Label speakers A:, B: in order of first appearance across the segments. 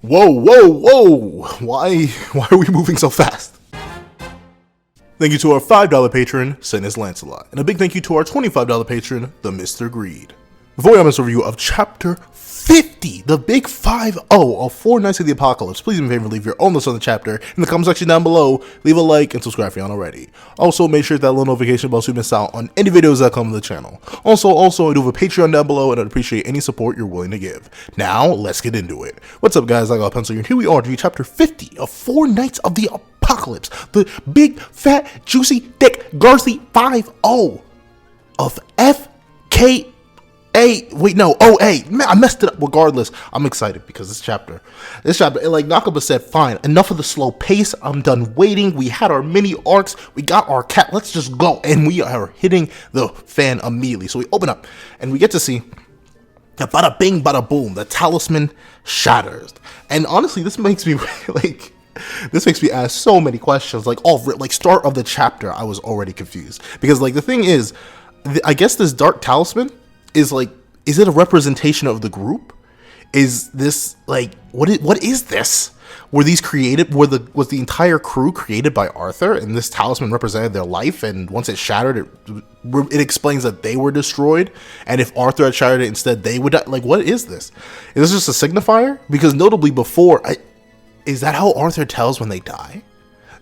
A: Whoa, whoa, whoa! Why are we moving so fast? Thank you to our $5 patron, Percy and Lancelot, and a big thank you to our $25 patron, the Mr. Greed. Before we have this review of Chapter 50, the big 5-0 of Four Nights of the Apocalypse, please do me a favor, leave your own list on the chapter in the comment section down below, leave a like, and subscribe if you aren't already. Also, make sure to hit that little notification bell so you miss out on any videos that come to the channel. Also, I do have a Patreon down below, and I'd appreciate any support you're willing to give. Now, let's get into it. What's up, guys? I got a pencil here, and here we are to review Chapter 50 of Four Nights of the Apocalypse, the big, fat, juicy, thick, girthy 5-0 of FK. OA. Man, I messed it up. Regardless, I'm excited because this chapter, like Nakaba said, fine, enough of the slow pace. I'm done waiting. We had our mini arcs. We got our cat. Let's just go. And we are hitting the fan immediately. So we open up and we get to see that bada bing, bada boom. The talisman shatters. And honestly, this makes me ask so many questions. Like start of the chapter, I was already confused because the thing is, I guess this dark talisman is it a representation of the group? Is this what is this? Were these created? Was the entire crew created by Arthur, and this talisman represented their life? And once it shattered, it explains that they were destroyed. And if Arthur had shattered it instead, they would die. What is this? Is this just a signifier? Because notably before, is that how Arthur tells when they die?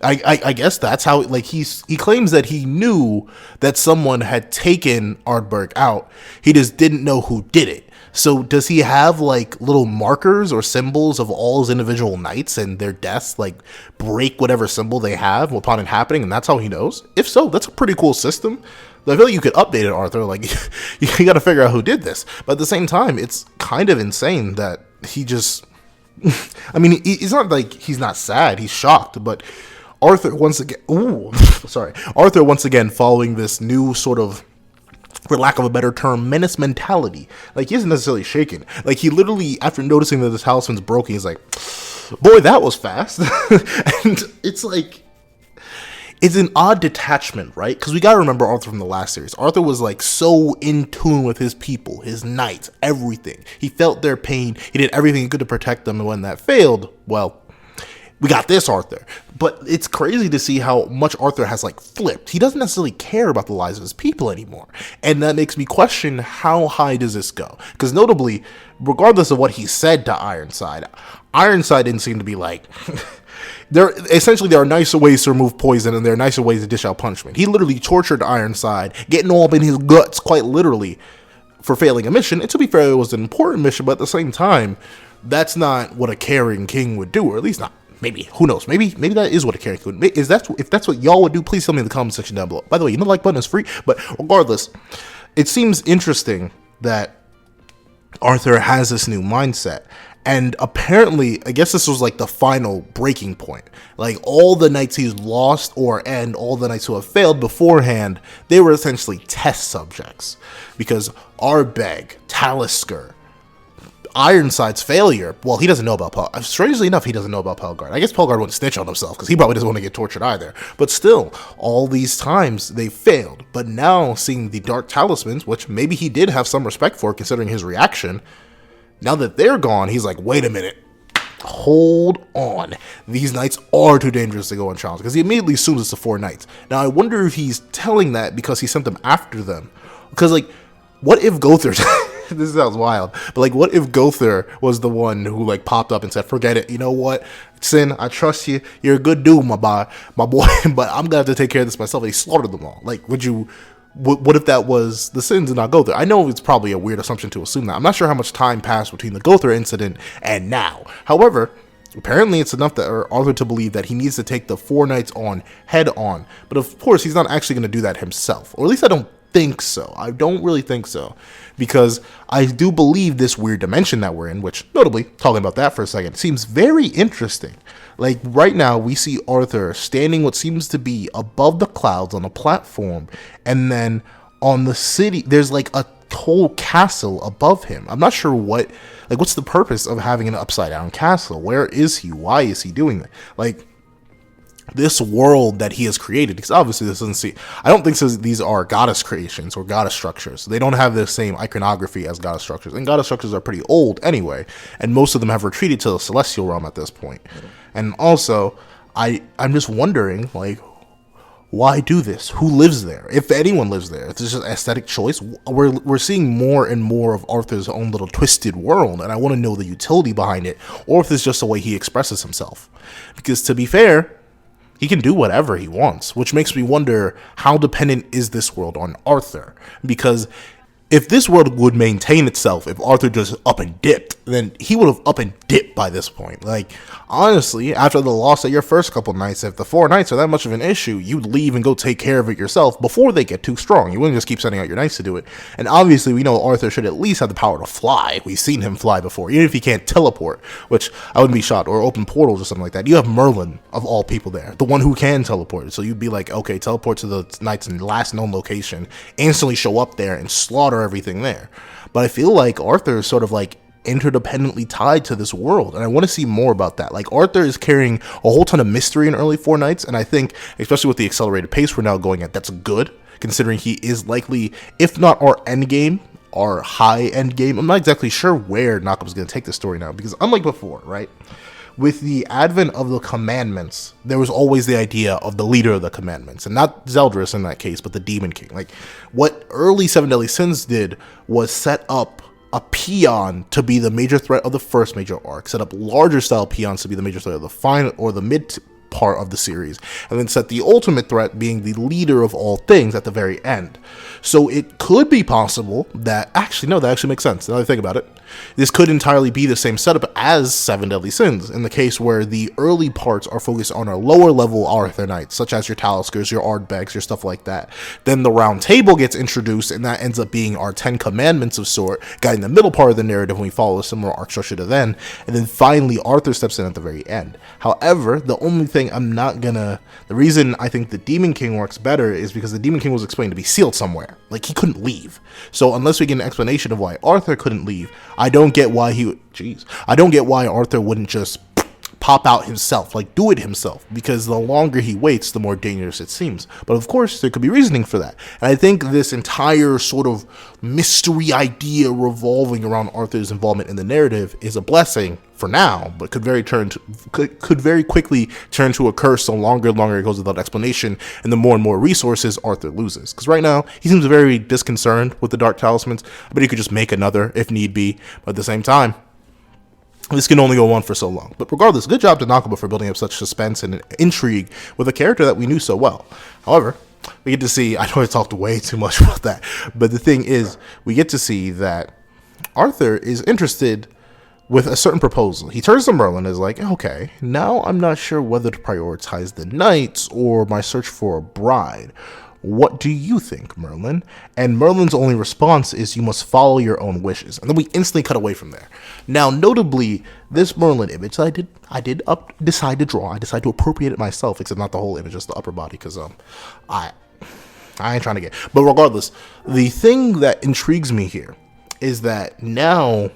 A: I guess that's how, he claims that he knew that someone had taken Ardberg out. He just didn't know who did it. So does he have little markers or symbols of all his individual knights and their deaths, break whatever symbol they have upon it happening, and that's how he knows? If so, that's a pretty cool system. I feel like you could update it, Arthur. You got to figure out who did this. But at the same time, it's kind of insane that he just, I mean, it's not like he's not sad, he's shocked, but Arthur once again following this new sort of, for lack of a better term, menace mentality. He isn't necessarily shaken. He literally, after noticing that this talisman's broken, he's like, boy, that was fast. And it's an odd detachment, right? Because we gotta remember Arthur from the last series. Arthur was so in tune with his people, his knights, everything. He felt their pain. He did everything he could to protect them, and when that failed, well, we got this Arthur. But it's crazy to see how much Arthur has flipped. He doesn't necessarily care about the lives of his people anymore. And that makes me question, how high does this go? Because notably, regardless of what he said to Ironside didn't seem to be there are nicer ways to remove poison, and there are nicer ways to dish out punishment. He literally tortured Ironside, getting all up in his guts, quite literally, for failing a mission. And to be fair, it was an important mission, but at the same time, that's not what a caring king would do, or at least not. Maybe, who knows? Maybe that is what a character would. If that's what y'all would do, please tell me in the comment section down below. By the way, the like button is free. But regardless, it seems interesting that Arthur has this new mindset, and apparently, I guess this was the final breaking point. All the knights he's lost, and all the knights who have failed beforehand, they were essentially test subjects, because Ardbeg, Talisker, Ironside's failure, well, he doesn't know about Pelgar. Strangely enough, he doesn't know about Pelgar. I guess Pelgar wouldn't snitch on himself because he probably doesn't want to get tortured either. But still, all these times they failed. But now, seeing the Dark Talismans, which maybe he did have some respect for considering his reaction, now that they're gone, he's like, wait a minute. Hold on. These knights are too dangerous to go unchallenged, because he immediately assumes it's the four knights. Now, I wonder if he's telling that because he sent them after them. Because, what if Gother... this sounds wild, but what if Gother was the one who popped up and said, forget it, you know what, Sin, I trust you, you're a good dude, my boy, but I'm gonna have to take care of this myself. And he slaughtered them all. What if that was the Sins and not Gother? I know it's probably a weird assumption to assume that. I'm not sure how much time passed between the Gother incident and now. However, apparently it's enough for Arthur to believe that he needs to take the four knights on head on. But of course, he's not actually going to do that himself, or at least I don't think so. I don't really think so, because I do believe this weird dimension that we're in, which notably, talking about that for a second, seems very interesting. Right now we see Arthur standing what seems to be above the clouds on a platform, and then on the city there's a whole castle above him. I'm not sure what's the purpose of having an upside down castle. Where is he? Why is he doing that? this world that he has created, because obviously this doesn't see, I don't think these are goddess creations or goddess structures. They don't have the same iconography as goddess structures, and goddess structures are pretty old anyway, and most of them have retreated to the celestial realm at this point. And also, I'm just wondering, like, why do this? Who lives there? If anyone lives there, if it's just aesthetic choice, we're seeing more and more of Arthur's own little twisted world, and I want to know the utility behind it, or if it's just the way he expresses himself. Because to be fair, he can do whatever he wants, which makes me wonder, how dependent is this world on Arthur? Because if this world would maintain itself, if Arthur just up and dipped, then he would have up and dipped by this point. Like, honestly, after the loss of your first couple nights, if the 4 nights are that much of an issue, you'd leave and go take care of it yourself before they get too strong. You wouldn't just keep sending out your knights to do it. And obviously, we know Arthur should at least have the power to fly. We've seen him fly before, even if he can't teleport, which I wouldn't be shocked, or open portals or something like that. You have Merlin, of all people there, the one who can teleport. So you'd be like, okay, teleport to the knights in the last known location, instantly show up there and slaughter everything there. But I feel like Arthur is sort of like interdependently tied to this world, and I want to see more about that. Like, Arthur is carrying a whole ton of mystery in early 4 nights, and I think, especially with the accelerated pace we're now going at, that's good, considering he is likely, if not our end game, our high end game. I'm not exactly sure where Nakaba's going to take this story now, because unlike before, right, with the advent of the commandments, there was always the idea of the leader of the commandments, and not Zeldris in that case, but the Demon King. Like, what early 7 Deadly Sins did was set up a peon to be the major threat of the first major arc, set up larger style peons to be the major threat of the final or the mid part of the series, and then set the ultimate threat being the leader of all things at the very end. So it could be possible that, actually, no, that actually makes sense now that I think about it. This could entirely be the same setup as 7 Deadly Sins, in the case where the early parts are focused on our lower level Arthur Knights, such as your Taliskers, your Ardbegs, your stuff like that. Then the Round Table gets introduced, and that ends up being our 10 Commandments of sort, guiding the middle part of the narrative when we follow a similar arc structure to then, and then finally Arthur steps in at the very end. However, the only thing the reason I think the Demon King works better is because the Demon King was explained to be sealed somewhere. Like, he couldn't leave. So unless we get an explanation of why Arthur couldn't leave, I don't get why Arthur wouldn't just pop out himself, like do it himself, because the longer he waits, the more dangerous it seems. But of course, there could be reasoning for that. And I think this entire sort of mystery idea revolving around Arthur's involvement in the narrative is a blessing for now, but could very quickly turn to a curse the longer it goes without explanation, and the more and more resources Arthur loses. Because right now, he seems very disconcerted with the Dark Talismans, but he could just make another if need be. But at the same time, this can only go on for so long. But regardless, good job to Nakaba for building up such suspense and intrigue with a character that we knew so well. However, we get to see, I know I talked way too much about that, but the thing is, we get to see that Arthur is interested with a certain proposal. He turns to Merlin and is like, okay, now I'm not sure whether to prioritize the knights or my search for a bride. What do you think, Merlin? And Merlin's only response is, you must follow your own wishes. And then we instantly cut away from there. Now, notably, this Merlin image I decide to draw. I decide to appropriate it myself, except not the whole image, just the upper body, because I ain't trying to get. But regardless, the thing that intrigues me here is that now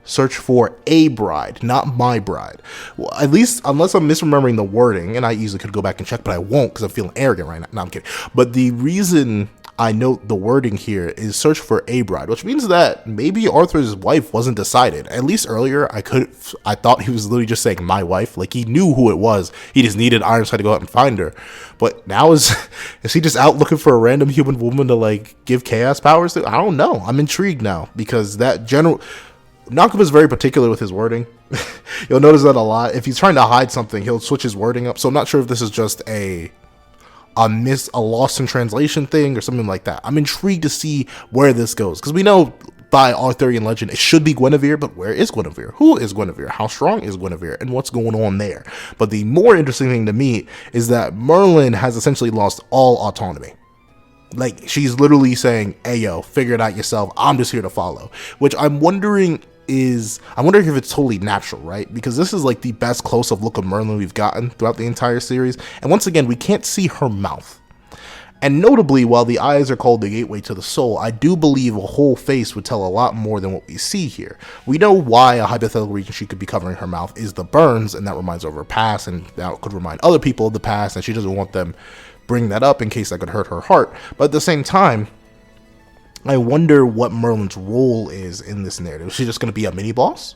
A: search for a bride, not my bride. Well, at least, unless I'm misremembering the wording, and I easily could go back and check, but I won't because I'm feeling arrogant right now. No, I'm kidding. But the reason I note the wording here is search for a bride, which means that maybe Arthur's wife wasn't decided. At least earlier, I thought he was literally just saying my wife. Like, he knew who it was. He just needed Ironside to go out and find her. But now is he just out looking for a random human woman to, like, give chaos powers to? I don't know. I'm intrigued now, because that Nakaba is very particular with his wording. You'll notice that a lot. If he's trying to hide something, he'll switch his wording up. So I'm not sure if this is just a lost in translation thing or something like that. I'm intrigued to see where this goes, because we know by Arthurian legend it should be Guinevere, but where is Guinevere? Who is Guinevere? How strong is Guinevere? And what's going on there? But the more interesting thing to me is that Merlin has essentially lost all autonomy. Like, she's literally saying, hey, yo, figure it out yourself. I'm just here to follow. Which I'm wondering if it's totally natural, right? Because this is like the best close-up look of Merlin we've gotten throughout the entire series. And once again, we can't see her mouth. And notably, while the eyes are called the gateway to the soul, I do believe a whole face would tell a lot more than what we see here. We know why a hypothetical reason she could be covering her mouth is the burns, and that reminds her of her past, and that could remind other people of the past, and she doesn't want them bring that up in case that could hurt her heart. But at the same time, I wonder what Merlin's role is in this narrative. Is she just going to be a mini boss?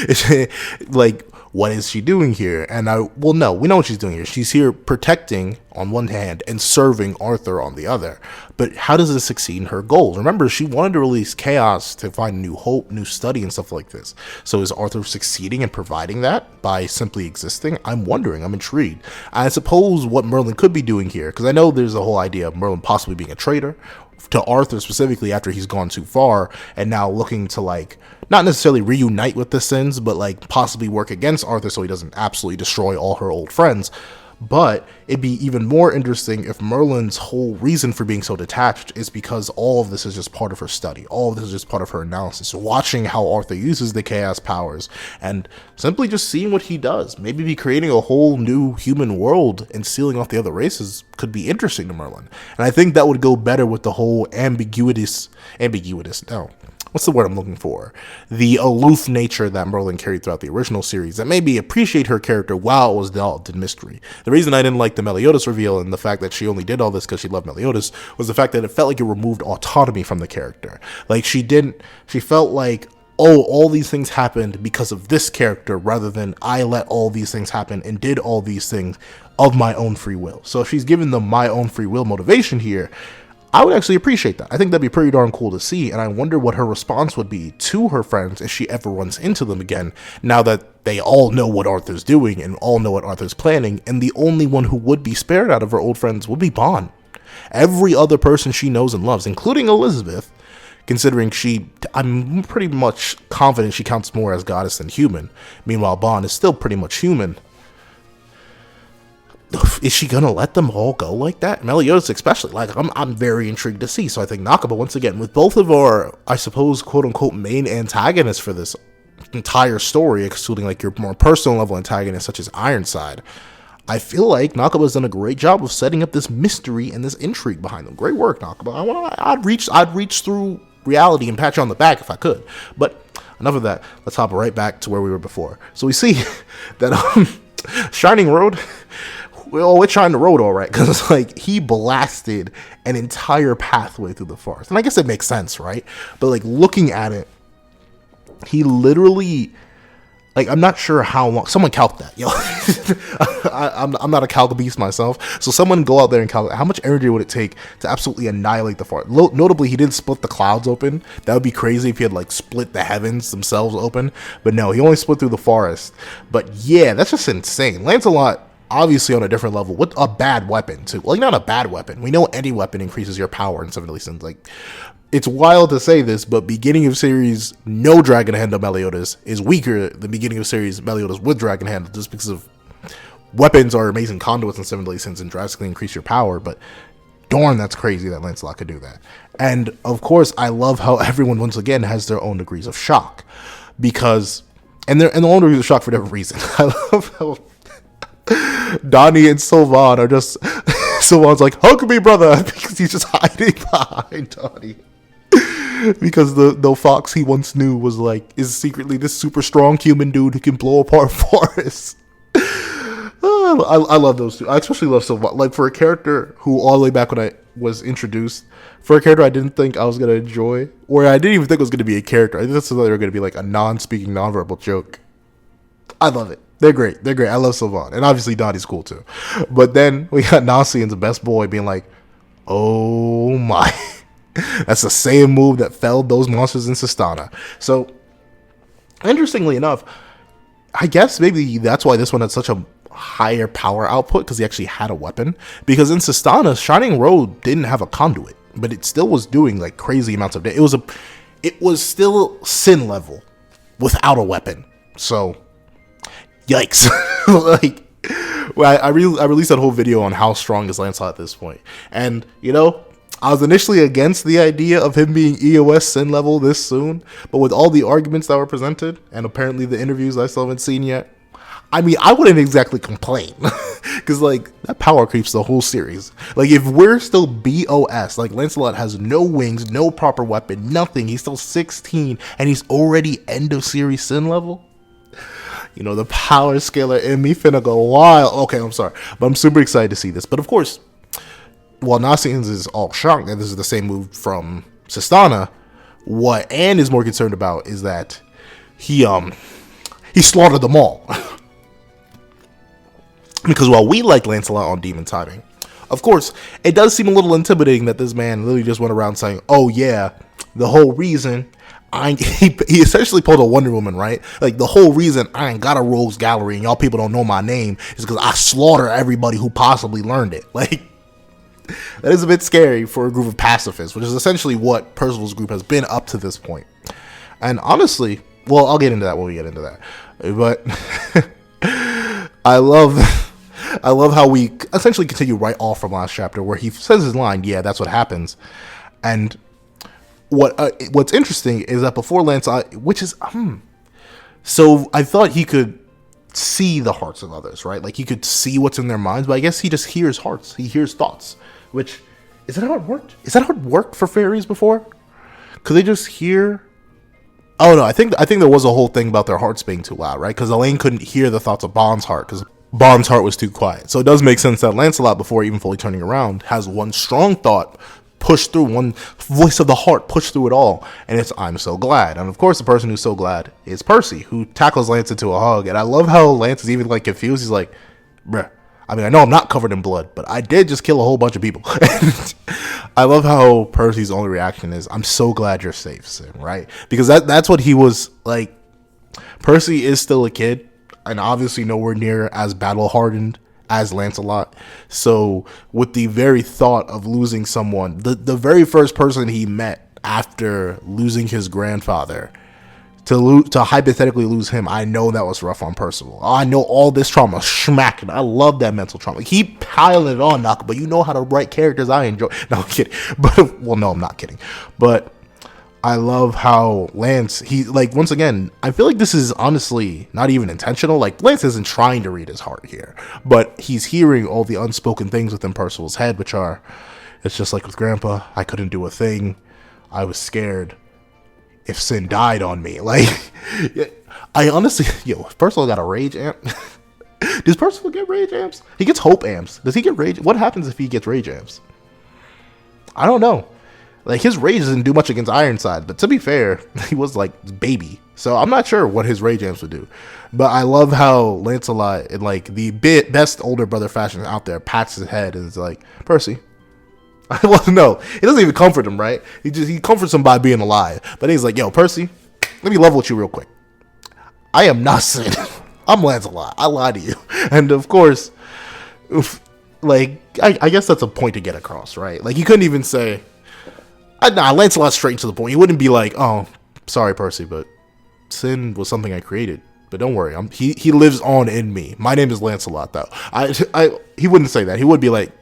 A: Is she, like, what is she doing here? And we know what she's doing here. She's here protecting on one hand and serving Arthur on the other. But how does this succeed in her goals? Remember, she wanted to release chaos to find new hope, new study, and stuff like this. So is Arthur succeeding in providing that by simply existing? I'm wondering. I'm intrigued. I suppose what Merlin could be doing here, because I know there's a whole idea of Merlin possibly being a traitor to Arthur specifically after he's gone too far and now looking to, like, not necessarily reunite with the Sins, but like possibly work against Arthur so he doesn't absolutely destroy all her old friends. But it'd be even more interesting if Merlin's whole reason for being so detached is because all of this is just part of her study. All of this is just part of her analysis. Watching how Arthur uses the chaos powers and simply just seeing what he does. Maybe be creating a whole new human world and sealing off the other races could be interesting to Merlin. And I think that would go better with the whole what's the word I'm looking for? The aloof nature that Merlin carried throughout the original series that made me appreciate her character while it was delved in mystery. The reason I didn't like the Meliodas reveal and the fact that she only did all this because she loved Meliodas was the fact that it felt like it removed autonomy from the character. Like she felt like, oh, all these things happened because of this character rather than I let all these things happen and did all these things of my own free will. So if she's given them my own free will motivation here, I would actually appreciate that. I think that'd be pretty darn cool to see, and I wonder what her response would be to her friends if she ever runs into them again, now that they all know what Arthur's doing and all know what Arthur's planning, and the only one who would be spared out of her old friends would be Bond. Every other person she knows and loves, including Elizabeth, considering I'm pretty much confident she counts more as goddess than human. Meanwhile, Bond is still pretty much human. Is she gonna let them all go like that? Meliodas especially, like, I'm very intrigued to see. So I think Nakaba, once again, with both of our, I suppose, quote-unquote main antagonists for this entire story, excluding like your more personal level antagonists such as Ironside, I feel like Nakaba's done a great job of setting up this mystery and this intrigue behind them. Great work, Nakaba. I'd reach through reality and pat you on the back if I could. But enough of that. Let's hop right back to where we were before. So we see that Shining Road, well, we're trying to road all right, because it's like he blasted an entire pathway through the forest. And I guess it makes sense, right? But like looking at it, he literally, like, I'm not sure how long. Someone calc that, yo. I'm not a calc beast myself, so someone go out there and calculate how much energy would it take to absolutely annihilate the forest. Notably, he didn't split the clouds open. That would be crazy if he had like split the heavens themselves open. But no, he only split through the forest. But yeah, that's just insane. Lancelot, obviously on a different level, with a bad weapon too. Like, not a bad weapon. We know any weapon increases your power in Seven Deadly Sins. Like, it's wild to say this, but beginning of series, no Dragon Handle Meliodas is weaker than beginning of series Meliodas with Dragon Handle, just because of weapons are amazing conduits in Seven Deadly Sins and drastically increase your power. But darn, that's crazy that Lancelot could do that. And of course, I love how everyone once again has their own degrees of shock, because and their own degrees of shock for different reasons. I love how Donnie and Sylvan are just Sylvan's like, hug me, brother, because he's just hiding behind Donnie. Because the fox he once knew is secretly this super strong human dude who can blow apart forests. I love those two. I especially love Sylvan. Like, for a character who all the way back when I was introduced, for a character I didn't think I was going to enjoy, or I didn't even think it was going to be a character. I think that's they were going to be like a non-speaking, non-verbal joke. I love it. They're great. They're great. I love Sylvan. And obviously Donnie's cool too. But then we got Nasian's the best boy being like, oh my. That's the same move that felled those monsters in Sistana. So, interestingly enough, I guess maybe that's why this one had such a higher power output, because he actually had a weapon. Because in Sistana, Shining Road didn't have a conduit, but it still was doing like crazy amounts of damage. It was still Sin level without a weapon. So, yikes. Like, well, I released that whole video on how strong is Lancelot at this point. And, you know, I was initially against the idea of him being EOS Sin level this soon, but with all the arguments that were presented, and apparently the interviews I still haven't seen yet, I mean, I wouldn't exactly complain because like that power creeps the whole series. Like if we're still BOS, like Lancelot has no wings, no proper weapon, nothing. He's still 16 and he's already end of series sin level. You know, the power scaler in me finna go wild. Okay, I'm sorry, but I'm super excited to see this. But of course, while Nasians is all shocked that this is the same move from Sistana, what Anne is more concerned about is that he slaughtered them all. Because while we like Lancelot on demon timing, of course, it does seem a little intimidating that this man literally just went around saying, oh yeah, the whole reason he essentially pulled a Wonder Woman, right? Like the whole reason I ain't got a rogues gallery and y'all people don't know my name is because I slaughter everybody who possibly learned it. Like, that is a bit scary for a group of pacifists, which is essentially what Percival's group has been up to this point. And honestly, well, I'll get into that when we get into that. But I love how we essentially continue right off from last chapter where he says his line, yeah, that's what happens. And what's interesting is that before Lancelot, which is, so I thought he could see the hearts of others, right? Like he could see what's in their minds, but I guess he just hears hearts. He hears thoughts, which, is that how it worked? Is that how it worked for fairies before? Could they just hear? Oh no, I think there was a whole thing about their hearts being too loud, right? Because Elaine couldn't hear the thoughts of Bond's heart because Bond's heart was too quiet. So it does make sense that Lancelot, before even fully turning around, has one strong thought push through, one voice of the heart push through it all, and it's I'm so glad. And of course the person who's so glad is Percy, who tackles Lance into a hug. And I love how Lance is even like confused. He's like, bruh, I mean, I know I'm not covered in blood, but I did just kill a whole bunch of people. I love how Percy's only reaction is, I'm so glad you're safe, Sin, right? Because that's what he was like. Percy is still a kid and obviously nowhere near as battle hardened as Lancelot. So with the very thought of losing someone, the very first person he met after losing his grandfather, to hypothetically lose him, I know that was rough on Percival. I know all this trauma, schmack. I love that mental trauma. Keep piling it on, Knock, but you know how to write characters I enjoy. No, I'm kidding. But, well, no, I'm not kidding. But I love how Lance, he, like, once again, I feel like this is honestly not even intentional. Like, Lance isn't trying to read his heart here, but he's hearing all the unspoken things within Percival's head, which are, it's just like with Grandpa, I couldn't do a thing. I was scared if Sin died on me. Like, I honestly, Percival got a rage amp. Does Percival get rage amps? He gets hope amps. Does he get rage? What happens if he gets rage amps? I don't know. Like, his rage doesn't do much against Ironside, but to be fair, he was like baby. So I'm not sure what his rage amps would do. But I love how Lancelot, in like the best older brother fashion out there, pats his head and is like, Percy. Well, no, he doesn't even comfort him, right? He comforts him by being alive. But he's like, yo, Percy, let me level with you real quick. I am not Sin. I'm Lancelot. I lied to you. And of course, like, I guess that's a point to get across, right? Like, he couldn't even say, Lancelot's straight to the point. He wouldn't be like, oh, sorry, Percy, but Sin was something I created. But don't worry, he lives on in me. My name is Lancelot, though. He wouldn't say that. He would be like,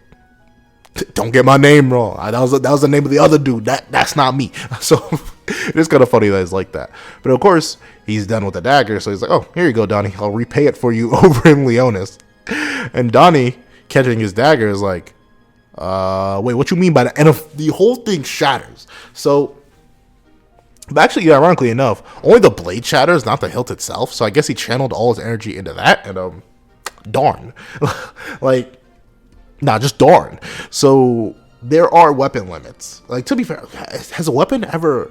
A: don't get my name wrong. That was the name of the other dude. That's not me. So it's kind of funny that it's like that. But of course, he's done with the dagger. So he's like, oh, here you go, Donnie. I'll repay it for you over in Leonis. And Donnie, catching his dagger, is like, wait, what you mean by that? And the whole thing shatters. So, but actually, ironically enough, only the blade shatters, not the hilt itself. So I guess he channeled all his energy into that. And darn. Like, nah, just darn. So there are weapon limits. Like, to be fair, has a weapon ever?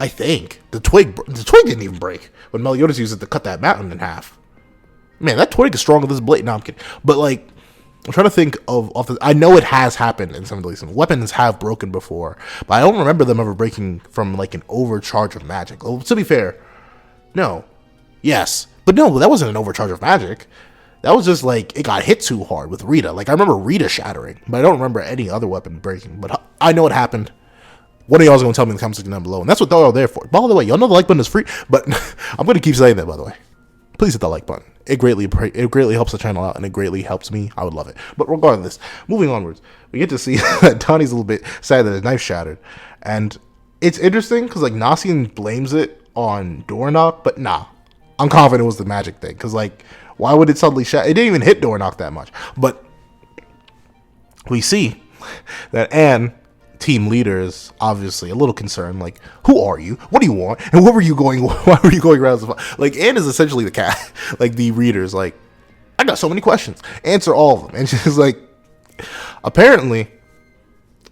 A: I think the twig didn't even break when Leonis used it to cut that mountain in half. Man, that twig is stronger than this blade. No, I'm kidding. But like, I'm trying to think of I know it has happened in some of these. Weapons have broken before, but I don't remember them ever breaking from like an overcharge of magic. Well, to be fair, no, yes, but no, that wasn't an overcharge of magic. That was just like, it got hit too hard with Rita. Like, I remember Rita shattering, but I don't remember any other weapon breaking. But I know it happened. One of y'all is going to tell me in the comment section down below. And that's what they're all there for. By the way, y'all know the like button is free. But I'm going to keep saying that, by the way. Please hit that like button. It greatly helps the channel out, and it greatly helps me. I would love it. But regardless, moving onwards, we get to see that Donnie's a little bit sad that his knife shattered. And it's interesting because, like, Nasian blames it on Doorknock, but nah. I'm confident it was the magic thing, because like, why would it suddenly shatter? It didn't even hit Dornoch that much. But we see that Anne, team leader, is obviously a little concerned. Like, who are you? What do you want? And what were you going? Why were you going around? Like, Anne is essentially the cat. Like, the reader's like, I got so many questions. Answer all of them. And she's like, apparently,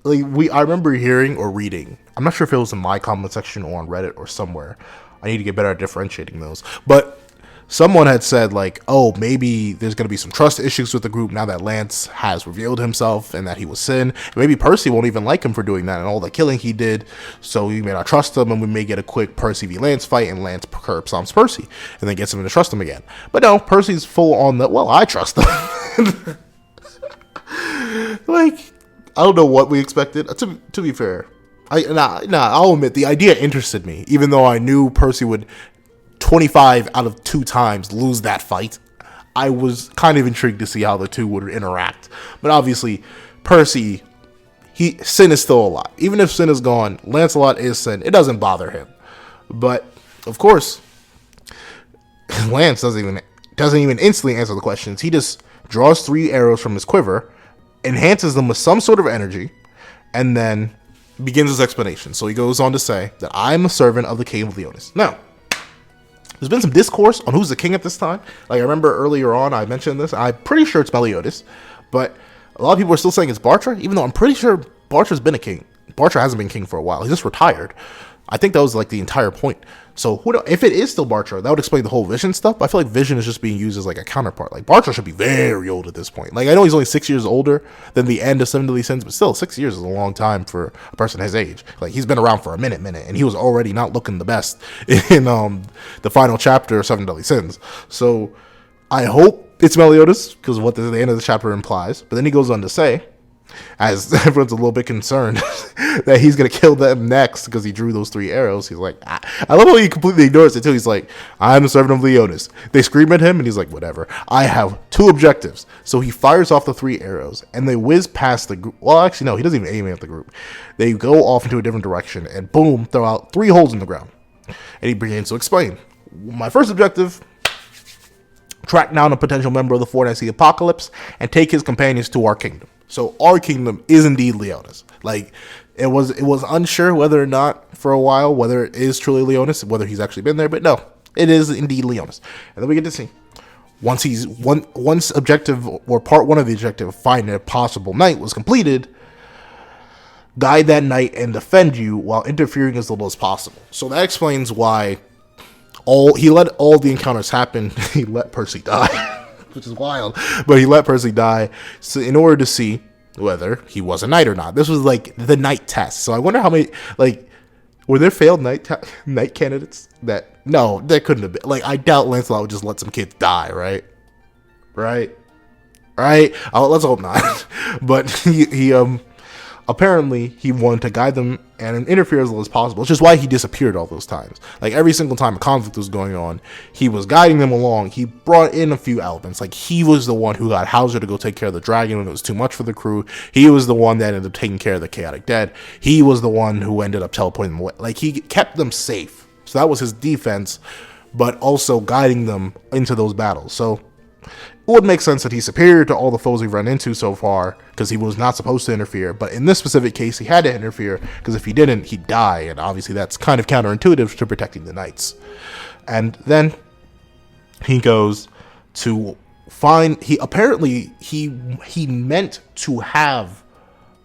A: like I remember hearing or reading. I'm not sure if it was in my comment section or on Reddit or somewhere. I need to get better at differentiating those. But someone had said, like, oh, maybe there's going to be some trust issues with the group now that Lance has revealed himself and that he was Sin. Maybe Percy won't even like him for doing that and all the killing he did, so we may not trust him, and we may get a quick Percy v. Lance fight, and Lance curbs on Percy and then gets him to trust him again. But no, Percy's full on the, well, I trust him. Like, I don't know what we expected. To be fair, I'll admit, the idea interested me, even though I knew Percy would 25 out of 2 times lose that fight. I was kind of intrigued to see how the two would interact. But obviously, Percy, Sin is still alive. Even if Sin is gone, Lancelot is Sin. It doesn't bother him. But, of course, Lance doesn't even instantly answer the questions. He just draws 3 arrows from his quiver, enhances them with some sort of energy, and then begins his explanation. So he goes on to say that I'm a servant of the King of Leonis. Now, there's been some discourse on who's the king at this time. Like, I remember earlier on I mentioned this. I'm pretty sure it's Meliodas, but a lot of people are still saying it's Bartra, even though I'm pretty sure Bartra's been a king. Bartra hasn't been king for a while. He just retired. I think that was like the entire point. So if it is still Bartra, that would explain the whole Vision stuff. I feel like Vision is just being used as like a counterpart. Like, Bartra should be very old at this point. Like, I know he's only 6 years older than the end of Seven Deadly Sins, but still 6 years is a long time for a person his age. Like, he's been around for a minute, and he was already not looking the best in the final chapter of Seven Deadly Sins. So I hope it's Meliodas, because what the end of the chapter implies. But then he goes on to say, as everyone's a little bit concerned that he's going to kill them next because he drew those 3 arrows. He's like, I love how he completely ignores it too. He's like, I'm the servant of Leonis. They scream at him and he's like, whatever. I have 2 objectives. So he fires off the 3 arrows and they whiz past the group. Well, actually, no, he doesn't even aim at the group. They go off into a different direction and boom, throw out 3 holes in the ground. And he begins to explain. My first objective, track down a potential member of the Fortnite Apocalypse and take his companions to our kingdom. So our kingdom is indeed Leonis. Like, it was unsure whether or not for a while whether it is truly Leonis, whether he's actually been there, but no, it is indeed Leonis. And then we get to see once objective or part 1 of the objective, find a possible knight, was completed, guide that knight and defend you while interfering as little as possible. So that explains why he let all the encounters happen. He let Percy die. Which is wild, but he let Percy die so in order to see whether he was a knight or not. This was like the knight test. So I wonder how many, like, were there failed knight candidates that, no, there couldn't have been. Like, I doubt Lancelot would just let some kids die, right? Let's hope not. But he apparently he wanted to guide them and interfere as little as possible, which is why he disappeared all those times. Like, every single time a conflict was going on, he was guiding them along. He brought in a few elements. Like, he was the one who got Hauser to go take care of the dragon when it was too much for the crew. He was the one that ended up taking care of the chaotic dead. He was the one who ended up teleporting them away. Like, he kept them safe. So that was his defense, but also guiding them into those battles. So it would make sense that he's superior to all the foes we've run into so far, because he was not supposed to interfere. But in this specific case, he had to interfere, because if he didn't, he'd die. And obviously that's kind of counterintuitive to protecting the knights. And then he goes to find, he meant to have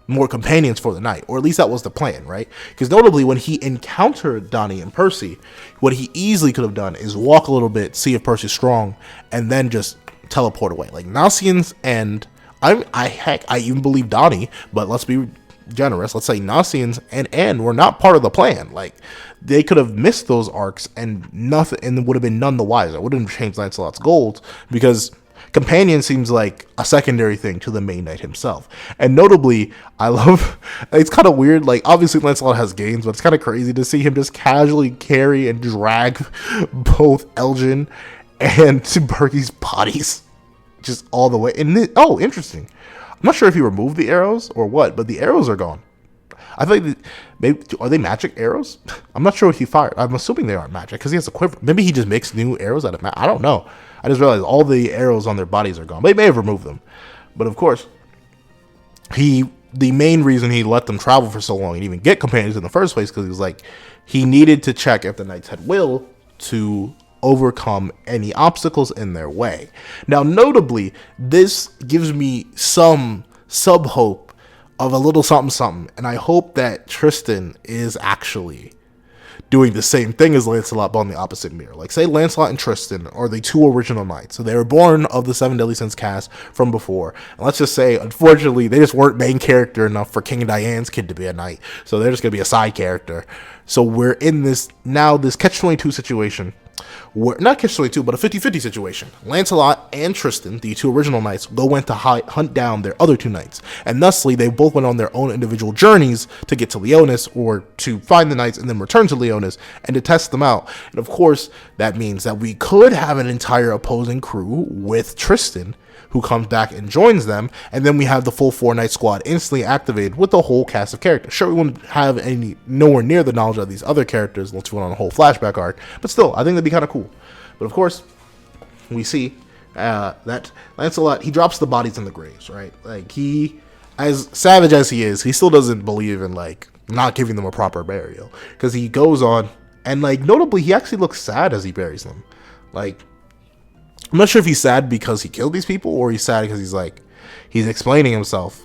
A: more companions for the night, or at least that was the plan, right? Because notably, when he encountered Donnie and Percy, what he easily could have done is walk a little bit, see if Percy's strong, and then just teleport away. Like, Nasians and I even believe Donnie, but let's be generous. Let's say Nasians and Anne were not part of the plan. Like, they could have missed those arcs and nothing, and would have been none the wiser. It wouldn't have changed Lancelot's goals, because companion seems like a secondary thing to the main knight himself. And notably, I love, it's kind of weird, like, obviously Lancelot has gains, but it's kind of crazy to see him just casually carry and drag both Elgin and Berkey's bodies just all the way. And interesting. I'm not sure if he removed the arrows or what, but the arrows are gone. I feel like maybe are they magic arrows? I'm not sure what he fired. I'm assuming they aren't magic because he has a quiver. Maybe he just makes new arrows out of I don't know. I just realized all the arrows on their bodies are gone. But he may have removed them. But of course, the main reason he let them travel for so long and even get companions in the first place because he was like he needed to check if the knights had will to overcome any obstacles in their way. Now, notably, this gives me some sub hope of a little something something, and I hope that Tristan is actually doing the same thing as Lancelot, but on the opposite mirror. Like, say Lancelot and Tristan are the two original knights, so they were born of the Seven Deadly Sins cast from before, and let's just say, unfortunately, they just weren't main character enough for King Diane's kid to be a knight, so they're just gonna be a side character. So we're in this catch-22 situation. Not catch-22, but a 50-50 situation. Lancelot and Tristan, the two original knights, go in to hunt down their other two knights, and thusly they both went on their own individual journeys to get to Leonis, or to find the knights and then return to Leonis and to test them out. And of course, that means that we could have an entire opposing crew with Tristan, who comes back and joins them, and then we have the full 4-knight squad instantly activated with the whole cast of characters. Sure, we wouldn't have nowhere near the knowledge of these other characters unless we went on a whole flashback arc, but still, I think that'd be kind of cool. But of course, we see that Lancelot, he drops the bodies in the graves, right? Like, he, as savage as he is, he still doesn't believe in, like, not giving them a proper burial, because he goes on, and, like, notably, he actually looks sad as he buries them. Like, I'm not sure if he's sad because he killed these people, or he's sad because he's explaining himself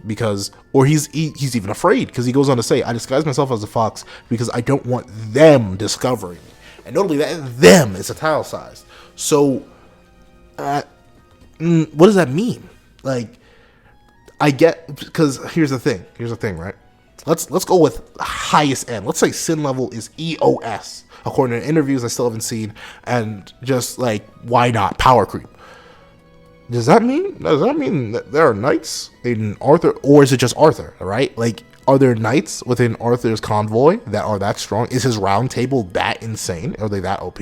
A: or he's even afraid because he goes on to say, I disguise myself as a fox because I don't want them discovering me. And notably, that them is italicized. So, what does that mean? Like, I get, because here's the thing, right? Let's go with highest end. Let's say sin level is EOS. According to interviews I still haven't seen, and just like, why not power creep? Does that mean that there are knights in Arthur, or is it just Arthur? Right? Like, are there knights within Arthur's convoy that are that strong? Is his round table that insane? Are they that OP?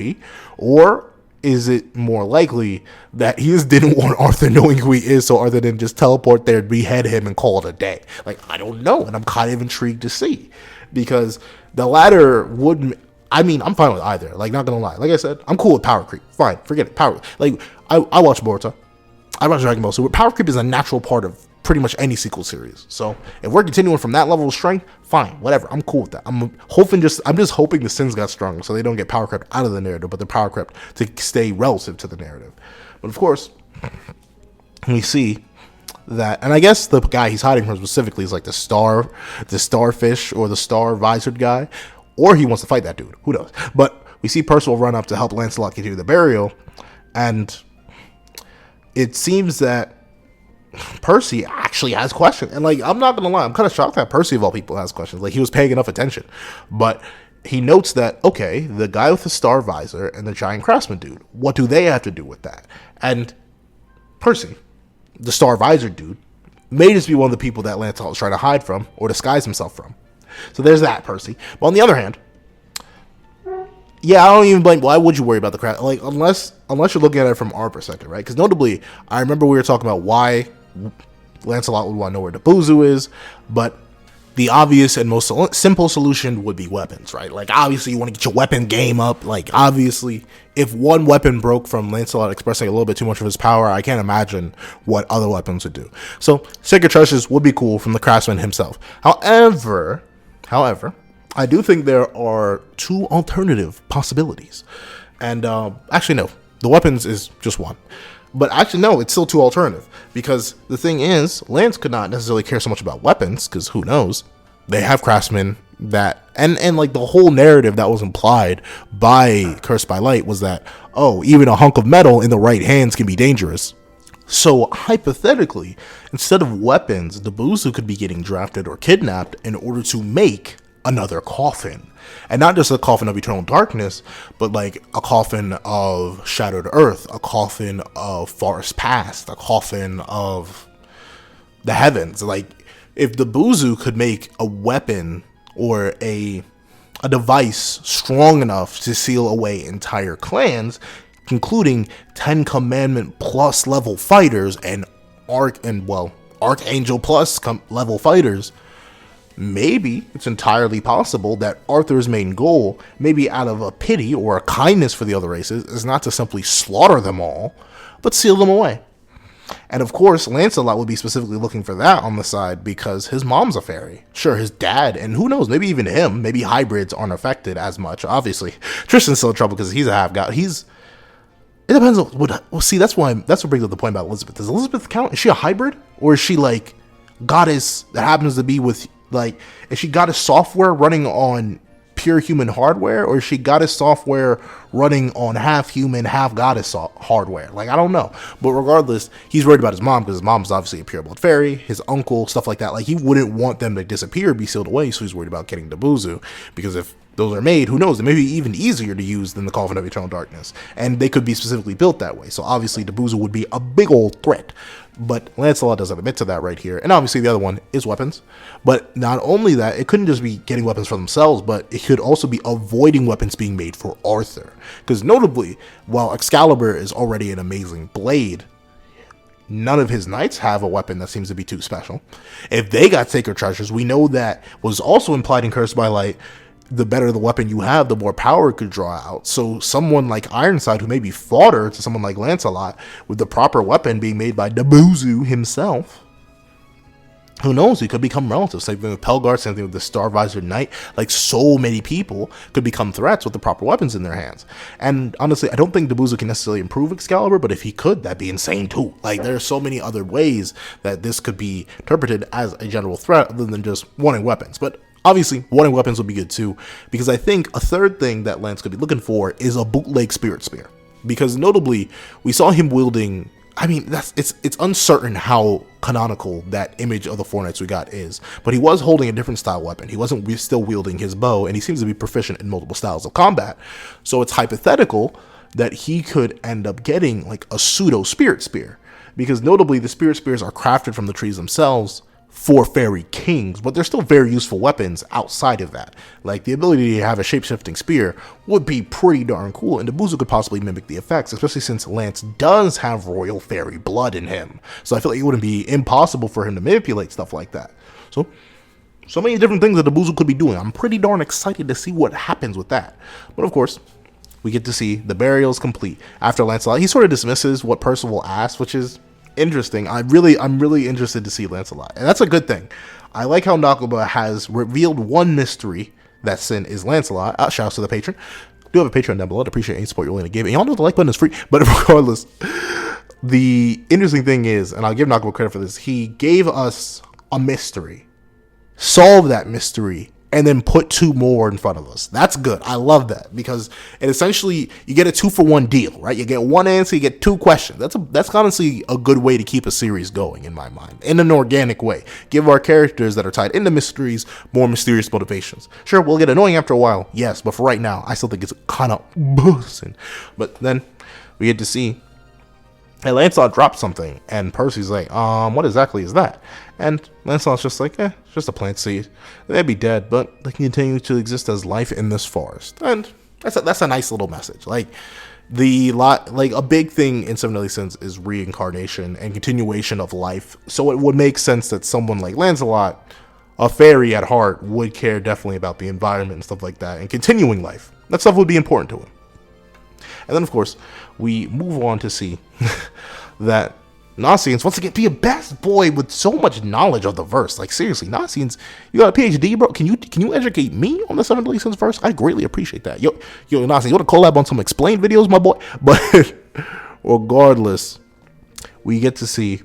A: Or is it more likely that he just didn't want Arthur knowing who he is, so Arthur didn't just teleport there, behead him, and call it a day? Like, I don't know, and I'm kind of intrigued to see, because the latter would. I mean, I'm fine with either. Like, not gonna lie. Like I said, I'm cool with power creep. Fine, forget it. Power. Like, I watch Boruto. I watch Dragon Ball. So power creep is a natural part of pretty much any sequel series. So if we're continuing from that level of strength, fine, whatever. I'm cool with that. I'm just hoping the sins got stronger so they don't get power crept out of the narrative, but they're power crept to stay relative to the narrative. But of course, we see that, and I guess the guy he's hiding from specifically is like the starfish or the star visored guy. Or he wants to fight that dude. Who knows? But we see Percival run up to help Lancelot continue the burial. And it seems that Percy actually has questions. And, like, I'm not going to lie. I'm kind of shocked that Percy, of all people, has questions. Like, he was paying enough attention. But he notes that, okay, the guy with the star visor and the giant craftsman dude, what do they have to do with that? And Percy, the star visor dude, may just be one of the people that Lancelot was trying to hide from or disguise himself from. So there's that, Percy. But on the other hand, yeah, I don't even blame. Why would you worry about the crap? Like, unless you're looking at it from our perspective, right? Because notably, I remember we were talking about why Lancelot would want to know where the Buzu is, but the obvious and most simple solution would be weapons, right? Like, obviously, you want to get your weapon game up. Like, obviously, if one weapon broke from Lancelot expressing a little bit too much of his power, I can't imagine what other weapons would do. So, Sacred Treasures would be cool from the craftsman himself. However, I do think there are two alternative possibilities. And actually, no. The weapons is just one. But actually, no, it's still two alternative. Because the thing is, Lance could not necessarily care so much about weapons, because who knows? They have craftsmen that... And like, the whole narrative that was implied by Cursed by Light was that, oh, even a hunk of metal in the right hands can be dangerous. So, hypothetically, instead of weapons, the Buzu could be getting drafted or kidnapped in order to make another coffin. And not just a coffin of eternal darkness, but like a coffin of shattered earth, a coffin of forest past, a coffin of the heavens. Like, if the Buzu could make a weapon or a device strong enough to seal away entire clans, including 10 Commandment plus level fighters and Archangel plus level fighters, maybe it's entirely possible that Arthur's main goal, maybe out of a pity or a kindness for the other races, is not to simply slaughter them all, but seal them away. And of course, Lancelot would be specifically looking for that on the side because his mom's a fairy. Sure, his dad, and who knows, maybe even him, maybe hybrids aren't affected as much. Obviously, Tristan's still in trouble because he's a half-god. It depends on well, see, that's what brings up the point about Elizabeth. Does Elizabeth count? Is she a hybrid? Or is she like goddess that happens to be with, like, is she goddess software running on pure human hardware, or is she goddess software running on half human, half goddess hardware? Like, I don't know. But regardless, he's worried about his mom because his mom's obviously a pure blood fairy, his uncle, stuff like that. Like, he wouldn't want them to disappear, be sealed away, so he's worried about getting Dabuzu, because if those are made, who knows, they may be even easier to use than the Coffin of Eternal Darkness, and they could be specifically built that way. So obviously Dabuzu would be a big old threat. But Lancelot doesn't admit to that right here. And obviously the other one is weapons. But not only that, it couldn't just be getting weapons for themselves, but it could also be avoiding weapons being made for Arthur. Because notably, while Excalibur is already an amazing blade, none of his knights have a weapon that seems to be too special. If they got sacred treasures, we know that was also implied in Cursed by Light, the better the weapon you have, the more power it could draw out. So someone like Ironside, who may be fodder to someone like Lancelot, with the proper weapon being made by Dabuzu himself, who knows, he could become relatives. Same thing with Pelgar, same thing with the Star-Visored Knight. Like, so many people could become threats with the proper weapons in their hands. And honestly, I don't think Dabuzu can necessarily improve Excalibur, but if he could, that'd be insane too. Like, there are so many other ways that this could be interpreted as a general threat other than just wanting weapons. But obviously, wanting weapons would be good too, because I think a third thing that Lance could be looking for is a bootleg Spirit Spear. Because notably, we saw him wielding, I mean, it's uncertain how canonical that image of the Four Knights we got is, but he was holding a different style weapon. He wasn't still wielding his bow, and he seems to be proficient in multiple styles of combat. So it's hypothetical that he could end up getting like a pseudo Spirit Spear, because notably the Spirit Spears are crafted from the trees themselves for fairy kings, but they're still very useful weapons outside of that. Like, the ability to have a shape-shifting spear would be pretty darn cool, and Dabuzu could possibly mimic the effects, especially since Lance does have royal fairy blood in him. So I feel like it wouldn't be impossible for him to manipulate stuff like that. So many different things that Dabuzu could be doing. I'm pretty darn excited to see what happens with that. But of course, we get to see the burials complete. After Lancelot, he sort of dismisses what Percival asked, which is interesting. I'm really interested to see Lancelot, and that's a good thing. I like how Nakoba has revealed one mystery that Sin is Lancelot. Shouts to the patron. Do have a Patreon down below. I'd appreciate any support you're willing to give. And y'all know the like button is free. But regardless, the interesting thing is, and I'll give Nakoba credit for this, he gave us a mystery, solved that mystery, and then put two more in front of us. That's good. I love that, because it essentially, you get a 2-for-1 deal, right? You get one answer, you get two questions. That's honestly a good way to keep a series going, in my mind, in an organic way. Give our characters that are tied into mysteries more mysterious motivations. Sure, we'll get annoying after a while, yes, but for right now, I still think it's kind of buzzing. But then we get to see, hey, Lancelot dropped something, and Percy's like, what exactly is that? And Lancelot's just like, it's just a plant seed. They may be dead, but they continue to exist as life in this forest. And that's a nice little message. Like, a big thing in Seven Deadly Sins is reincarnation and continuation of life. So it would make sense that someone like Lancelot, a fairy at heart, would care definitely about the environment and stuff like that, and continuing life. That stuff would be important to him. And then, of course, we move on to see that Nasians wants to be a best boy with so much knowledge of the verse. Like, seriously, Nasians, you got a PhD, bro? Can you educate me on the Seven Deadly Sins verse? I greatly appreciate that. Yo, Nasians, you want to collab on some explained videos, my boy? But regardless, we get to see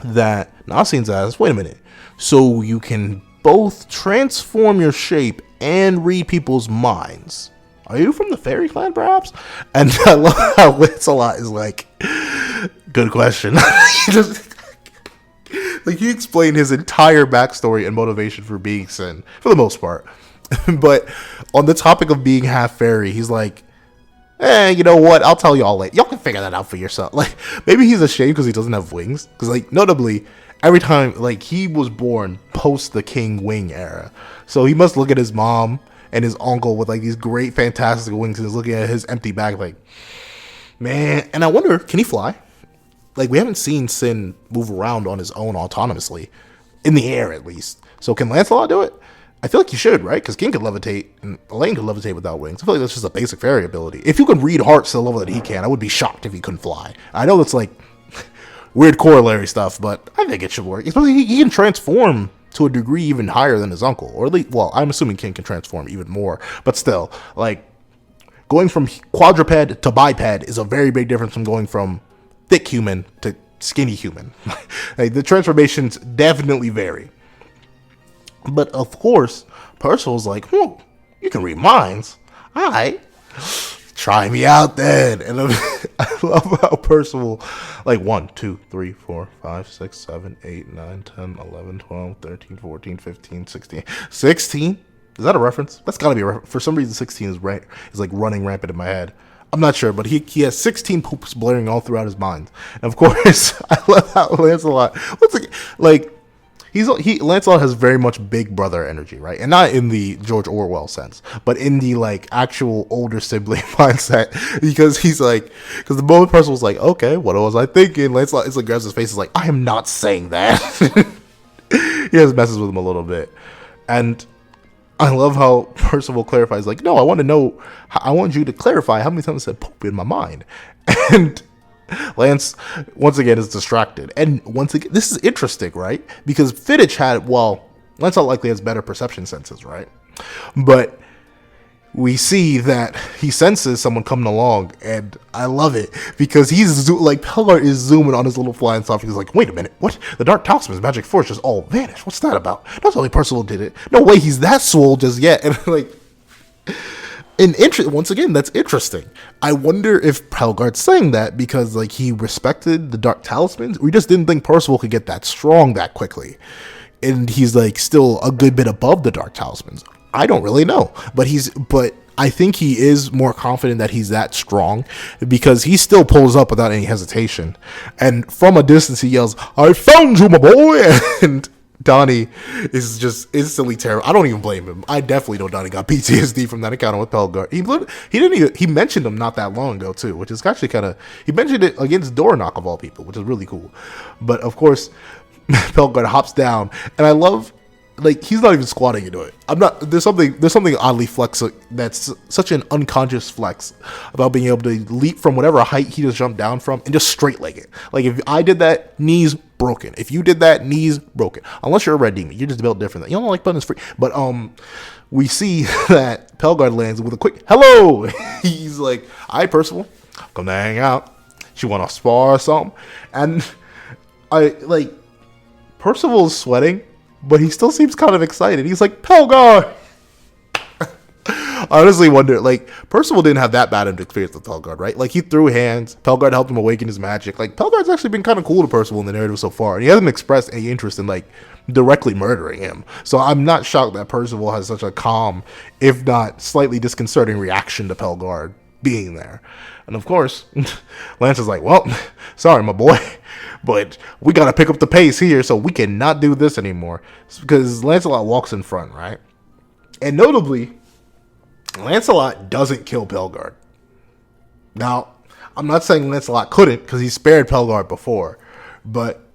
A: that Nasians asks, wait a minute, so you can both transform your shape and read people's minds. Are you from the fairy clan, perhaps? And I love how Lancelot is like, good question. He explained his entire backstory and motivation for being Sin, for the most part. But on the topic of being half fairy, he's like, you know what? I'll tell y'all later. Y'all can figure that out for yourself. Like, maybe he's ashamed because he doesn't have wings. Because, like, notably, every time, like, he was born post the King Wing era. So he must look at his mom and his uncle with like these great fantastic wings, and he's looking at his empty bag like, man. And I wonder, can he fly? Like, we haven't seen Sin move around on his own autonomously, in the air at least. So can Lancelot do it? I feel like he should, right? Because King could levitate, and Elaine could levitate without wings. I feel like that's just a basic fairy ability. If you can read hearts to the level that he can, I would be shocked if he couldn't fly. I know that's like weird corollary stuff, but I think it should work. Especially he can transform to a degree even higher than his uncle. Or at least, well, I'm assuming King can transform even more. But still, like, going from quadruped to biped is a very big difference from going from thick human to skinny human. Like, the transformations definitely vary. But of course, Percival's like, you can read minds. All right, try me out then. And I love how Percival, like 1, 2, 3, 4, 5, 6, 7, 8, 9, 10, 11, 12, 13, 14, 15, 16. 16? Is that a reference? That's gotta be a reference. For some reason, 16 is like running rampant in my head. I'm not sure, but he has 16 poops blaring all throughout his mind. And of course, I love how Lancelot, Lancelot has very much big brother energy, right? And not in the George Orwell sense, but in the like actual older sibling mindset. Because the moment Percival's like, okay, what was I thinking? Lancelot is like grabs his face, is like, I am not saying that. He just messes with him a little bit, and I love how Percival clarifies, like, no, I want you to clarify how many times I said poop in my mind. And Lance, once again, is distracted. And once again, this is interesting, right? Because Fittich Lancelot likely has better perception senses, right? But we see that he senses someone coming along, and I love it because Pelgar is zooming on his little flying stuff. He's like, wait a minute, what? The Dark Talisman's magic force just all vanished. What's that about? Not only Percival did it. No way he's that swole just yet. And once again, that's interesting. I wonder if Pelgar's saying that because like he respected the Dark Talismans, or he just didn't think Percival could get that strong that quickly. And he's like still a good bit above the Dark Talismans. I don't really know, but I think he is more confident that he's that strong because he still pulls up without any hesitation. And from a distance, he yells, I found you, my boy. And Donnie is just instantly terrible. I don't even blame him. I definitely know Donnie got PTSD from that encounter with Pelgar. He mentioned him not that long ago too, which is actually he mentioned it against Dornock of all people, which is really cool. But of course, Pelgar hops down, and I love, like, he's not even squatting into it. There's something oddly that's such an unconscious flex about being able to leap from whatever height he just jumped down from and just straight leg it. Like, if I did that, knees broken. If you did that, knees broken. Unless you're a red demon, you're just built differently. You don't like buttons free. But we see that Pelgar lands with a quick hello. He's like, "Hi, Percival, come to hang out. You want to spar or something?" And Percival's sweating, but he still seems kind of excited. He's like, Pelgar! I honestly wonder, Percival didn't have that bad of an experience with Pelgar, right? Like, he threw hands, Pelgar helped him awaken his magic. Like, Pelgar's actually been kind of cool to Percival in the narrative so far, and he hasn't expressed any interest in, directly murdering him. So I'm not shocked that Percival has such a calm, if not slightly disconcerting reaction to Pelgar being there. And of course, Lance is like, well, sorry, my boy, but we got to pick up the pace here, so we cannot do this anymore. It's because Lancelot walks in front, right? And notably, Lancelot doesn't kill Pelgar. Now, I'm not saying Lancelot couldn't, because he spared Pelgar before, but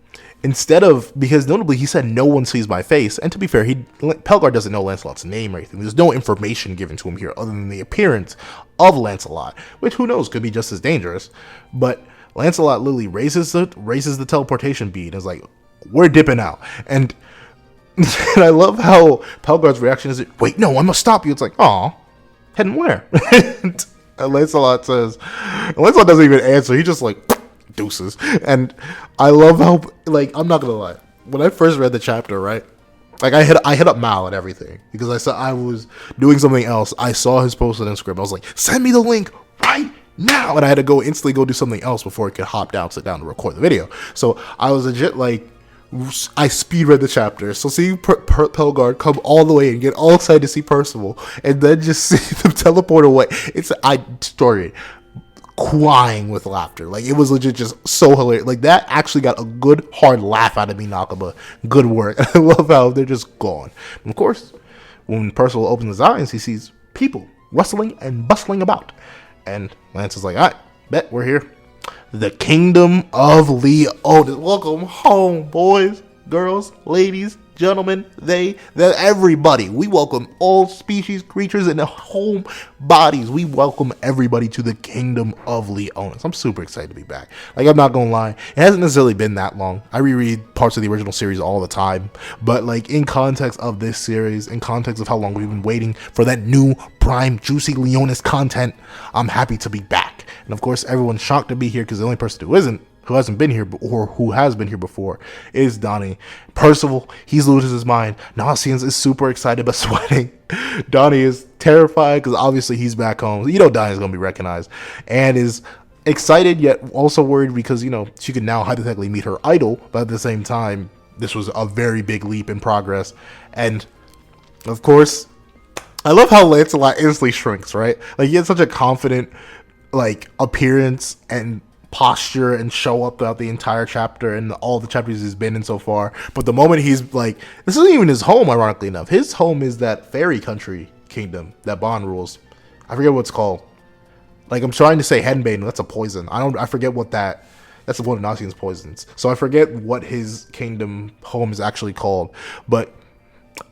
A: because notably he said no one sees my face, and to be fair, Pelgar doesn't know Lancelot's name or anything. There's no information given to him here other than the appearance of Lancelot, which who knows could be just as dangerous. But Lancelot literally raises the teleportation bead and is like, we're dipping out. And I love how Pelgar's reaction is, wait, no, I must stop you. It's like, aw, heading where? And Lancelot doesn't even answer. He just deuces. And I love how, I'm not gonna lie, when I first read the chapter, right, I hit up Mal and everything because I was doing something else. I saw his post in script. I was like, send me the link right now, and I had to instantly go do something else before I could sit down to record the video. So I was legit I speed read the chapter. So seeing Pelgar come all the way and get all excited to see Percival, and then just see them teleport away, I started crying with laughter. It was legit just so hilarious. That actually got a good hard laugh out of me, Nakaba. Good work. I love how they're just gone. And of course, when Percival opens his eyes, he sees people rustling and bustling about. And Lance is like, all right, bet we're here. The kingdom of Leonis. Welcome home, boys, girls, ladies, gentlemen, everybody. We welcome all species, creatures, and home bodies. We welcome everybody to the kingdom of Leonis. I'm super excited to be back. Like, I'm not gonna lie, it hasn't necessarily been that long. I reread parts of the original series all the time, but like in context of this series, in context of how long we've been waiting for that new prime juicy Leonis content, I'm happy to be back. And of course, everyone's shocked to be here because the only person who hasn't been here or who has been here before is Donnie. Percival, he's losing his mind. Nasians is super excited but sweating. Donnie is terrified because obviously he's back home. You know Donnie's going to be recognized. And is excited yet also worried because, you know, she can now hypothetically meet her idol. But at the same time, this was a very big leap in progress. And, of course, I love how Lancelot instantly shrinks, right? Like, he had such a confident, like, appearance and posture and show up throughout the entire chapter and all the chapters he's been in so far. But the moment he's like, this isn't even his home, ironically enough. His home is that fairy country kingdom that Bond rules. I forget what it's called. Like, I'm trying to say henbane, that's a poison. I forget what that's one of Nasian's poisons. So I forget what his kingdom home is actually called. But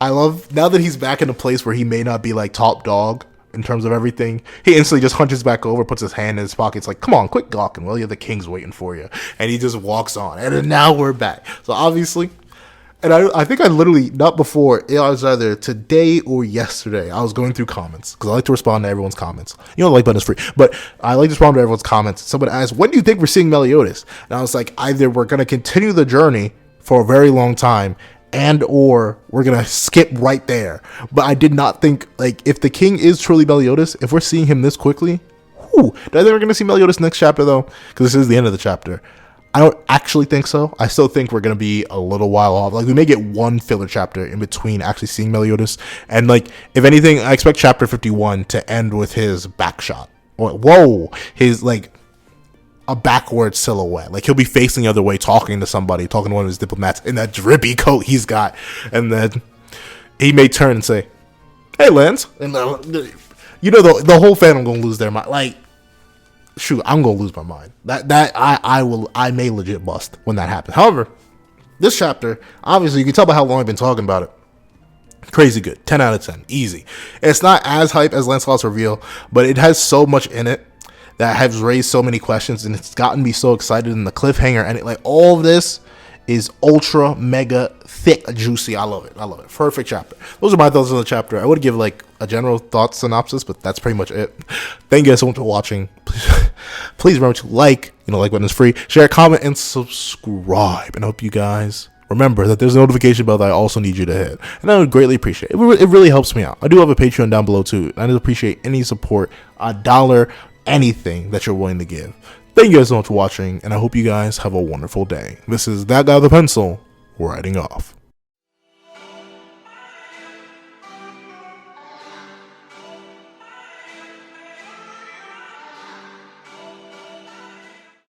A: I love, now that he's back in a place where he may not be like top dog in terms of everything, he instantly just hunches back over, puts his hand in his pocket. It's like, come on, quit gawking, will you? The king's waiting for you. And he just walks on. And then now we're back. So obviously, and I think I literally, not before, it was either today or yesterday, I was going through comments, because I like to respond to everyone's comments. You know, the like button is free, but I like to respond to everyone's comments. Someone asked, when do you think we're seeing Meliodas? And I was like, either we're going to continue the journey for a very long time, and or we're gonna skip right there. But I did not think, like, if the king is truly Meliodas, if we're seeing him this quickly, do I think we're gonna see Meliodas next chapter though? Because this is the end of the chapter. I don't actually think so. I still think we're gonna be a little while off. Like, we may get one filler chapter in between actually seeing Meliodas, and like, if anything, I expect chapter 51 to end with his back shot, or his like a backward silhouette. Like, he'll be facing the other way, talking to somebody, talking to one of his diplomats in that drippy coat he's got. And then he may turn and say, hey, Lance. And you know, the whole fandom gonna lose their mind. Like, shoot, I'm gonna lose my mind. I may legit bust when that happens. However, this chapter, obviously, you can tell by how long I've been talking about it. Crazy good. 10 out of 10. Easy. It's not as hype as Lancelot's reveal, but it has so much in it that has raised so many questions, and it's gotten me so excited. In the cliffhanger, and like, all of this is ultra mega thick, juicy. I love it. Perfect chapter. Those are my thoughts on the chapter. I would give like a general thought synopsis, but that's pretty much it. Thank you guys so much for watching. Please remember to like button is free, share, comment, and subscribe. And I hope you guys remember that there's a notification bell that I also need you to hit, and I would greatly appreciate it. It really helps me out. I do have a Patreon down below too, and I'd appreciate any support, $1, anything that you're willing to give. Thank you guys so much for watching, and I hope you guys have a wonderful day. This is that guy with the pencil, writing off.